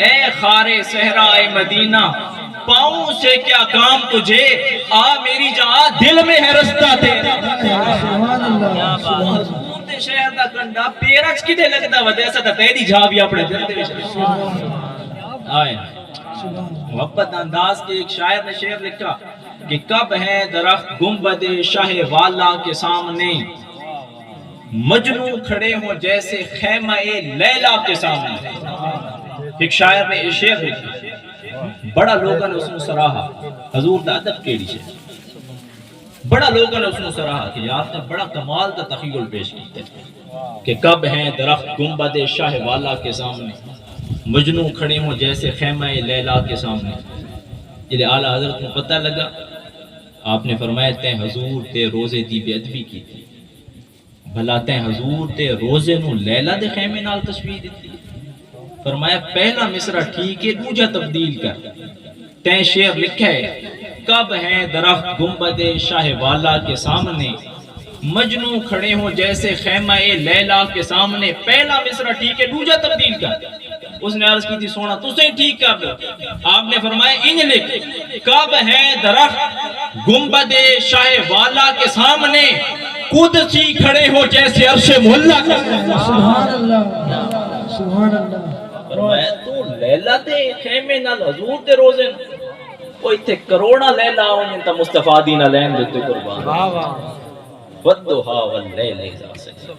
اے خارے صحرائے مدینہ پاؤں سے کیا کام تجھے، آ میری جہاں دل میں ہے رستہ تیرا۔ حضور دے شہر دا کنڈا پیرچ کدے لگدا ودے ایسا تے تیری جھا بھی اپنے دل دے وچ آئے۔ محبت انداز کے ایک شاعر نے شعر لکھا کہ کب ہے درخت گنبد شاہ والا کے سامنے، مجنوں کھڑے ہوں جیسے خیمہ لیلا کے سامنے۔ ایک شاعر نے یہ شعر لکھا، بڑا لوگوں نے اس نے سراہا، حضور دا ادب کیڑی ہے، بڑا لوگوں نے اس نے سراہا کہ آپ نے بڑا کمال کا تخیل پیش کیا کہ کب ہیں درخت گنبد شاہ والا کے سامنے، مجنوں کھڑے ہوں جیسے خیمہ لیلا کے سامنے۔ جلے اعلیٰ حضرت کو پتہ لگا، آپ نے فرمایا تے حضور تے روزے دی بے ادبی کی تھی، بھلا تے حضور تے روزے نو لیلا دے خیمے نال تشبیہ دیتی۔ فرمایا پہلا مصرع ٹھیک ہے، دوجا تبدیل کر۔ تے شعر لکھا ہے کب ہیں درخت گنبد شاہ والا کے سامنے، مجنوں کھڑے ہوں جیسے خیمہ لیلا کے سامنے۔ پہلا مصرع ٹھیک ہے، دوجا تبدیل کر۔ اس نے عرض کی تھی سونا تسے ٹھیک کر دو، آپ نے فرمایا انج لکھ کب ہے درخت گنبد شاہ والا کے سامنے، قدسی کھڑے ہو جیسے عرش محلہ کا۔ سبحان اللہ سبحان اللہ۔ فرمایا تو لیلا دے خیمے نال حضور دے روزے کوئی تھے کروڑا لیلا ہونے تا مصطفیٰ دینا لین دیتے قربان۔ ودھوہا واللیل اذا سجا۔